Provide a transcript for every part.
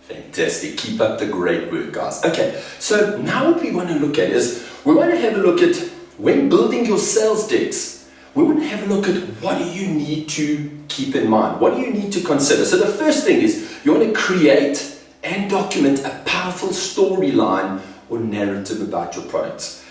Fantastic. Keep up the great work, guys. Okay, so now what we want to look at is, we want to have a look at, when building your sales decks, we want to have a look at what do you need to keep in mind? What do you need to consider? So the first thing is, you want to create and document a powerful storyline or narrative about your products.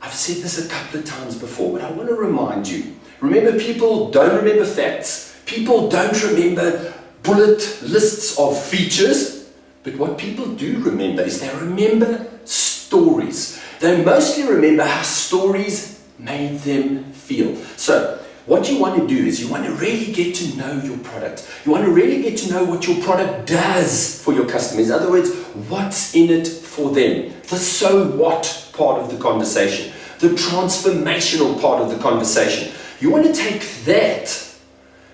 I've said this a couple of times before, but I want to remind you. Remember, people don't remember facts. People don't remember bullet lists of features. But what people do remember is they remember stories. They mostly remember how stories made them feel. So what you want to do is you want to really get to know your product. You want to really get to know what your product does for your customers. In other words, what's in it for them. The so what part of the conversation. The transformational part of the conversation. You want to take that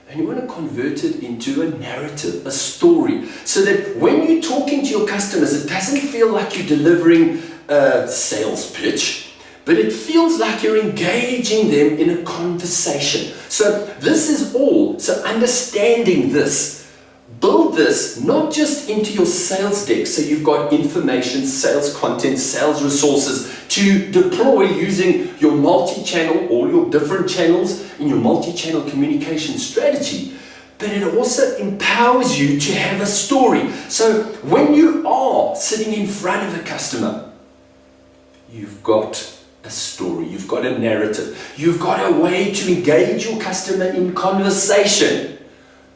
and you want to convert it into a narrative, a story, so that when you're talking to your customers, it doesn't feel like you're delivering a sales pitch, but it feels like you're engaging them in a conversation. So this is all, so understanding this, build this not just into your sales deck, so you've got information, sales content, sales resources to deploy using your multi-channel, all your different channels in your multi-channel communication strategy, but it also empowers you to have a story. So when you are sitting in front of a customer, you've got a story, you've got a narrative, you've got a way to engage your customer in conversation,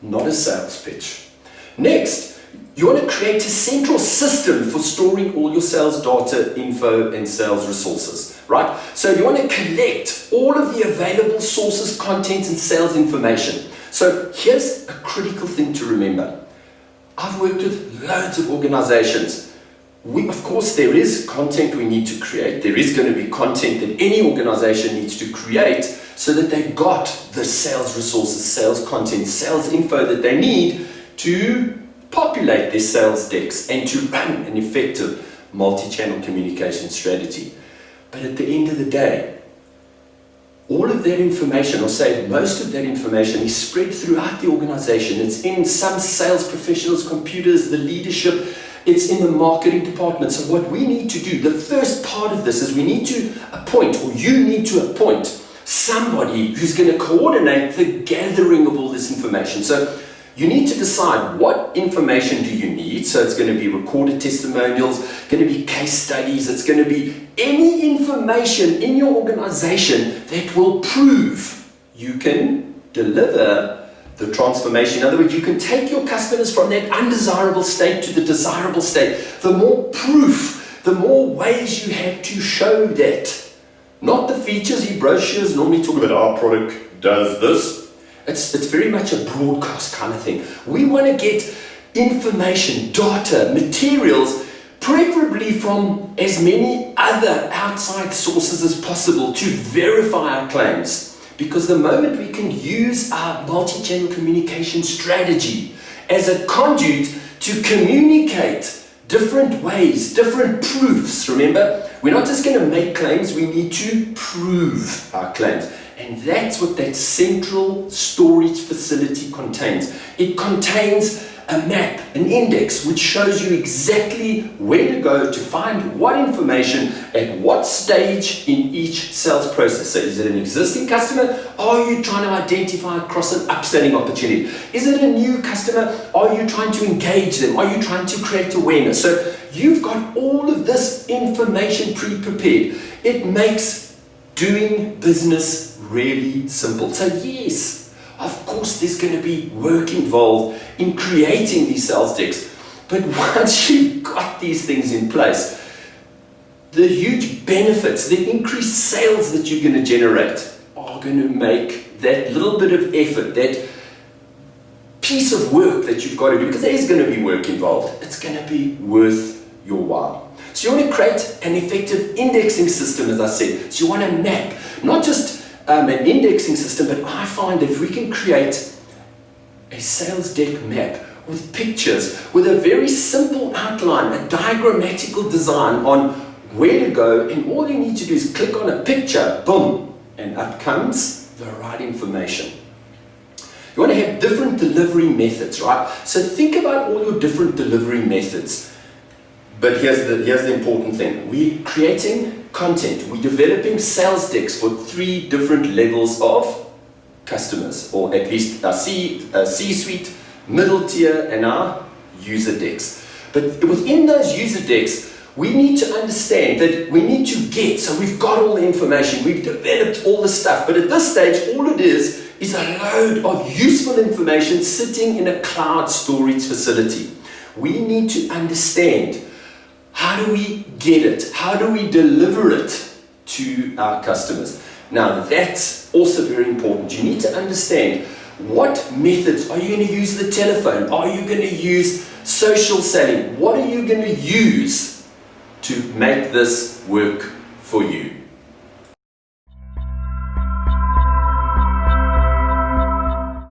not a sales pitch. Next, you want to create a central system for storing all your sales data, info, and sales resources, right? So you want to collect all of the available sources, content, and sales information. So here's a critical thing to remember. I've worked with loads of organizations. Of course, there is content we need to create. There is going to be content that any organization needs to create so that they've got the sales resources, sales content, sales info that they need to populate their sales decks and to run an effective multi-channel communication strategy. But at the end of the day, all of that information, or say most of that information, is spread throughout the organization. It's in some sales professionals' computers, the leadership, it's in the marketing department. So what we need to do, the first part of this is we need to appoint, or you need to appoint, somebody who's going to coordinate the gathering of all this information. So you need to decide what information do you need. So it's going to be recorded testimonials, going to be case studies, it's going to be any information in your organization that will prove you can deliver the transformation. In other words, you can take your customers from that undesirable state to the desirable state. The more proof, the more ways you have to show that. Not the features. Your brochures normally talk about our product does this. It's very much a broadcast kind of thing. We want to get information, data, materials, preferably from as many other outside sources as possible to verify our claims. Because the moment we can use our multi-channel communication strategy as a conduit to communicate different ways, different proofs, remember, we're not just going to make claims, we need to prove our claims. And that's what that central storage facility contains. It contains a map, an index, which shows you exactly where to go to find what information at what stage in each sales process. So is it an existing customer? Are you trying to identify across an upselling opportunity? Is it a new customer? Are you trying to engage them? Are you trying to create awareness? So you've got all of this information pre-prepared. It makes doing business really simple. So yes, of course there's going to be work involved in creating these sales decks, but once you've got these things in place, the huge benefits, the increased sales that you're going to generate are going to make that little bit of effort, that piece of work that you've got to do, because there is going to be work involved, it's going to be worth your while. So you want to create an effective indexing system, as I said. So you want to map, not just an indexing system, but I find that if we can create a sales deck map with pictures, with a very simple outline, a diagrammatical design on where to go, and all you need to do is click on a picture, boom, and up comes the right information. You want to have different delivery methods, right? So think about all your different delivery methods. But here's the important thing. We're creating content. We're developing sales decks for 3 different levels of customers, or at least our C-suite, middle tier, and our user decks. But within those user decks, we need to understand that we need to get, so we've got all the information, we've developed all the stuff, but at this stage, all it is a load of useful information sitting in a cloud storage facility. We need to understand, how do we get it? How do we deliver it to our customers? Now, that's also very important. You need to understand, what methods are you going to use? The telephone? Are you going to use social selling? What are you going to use to make this work for you?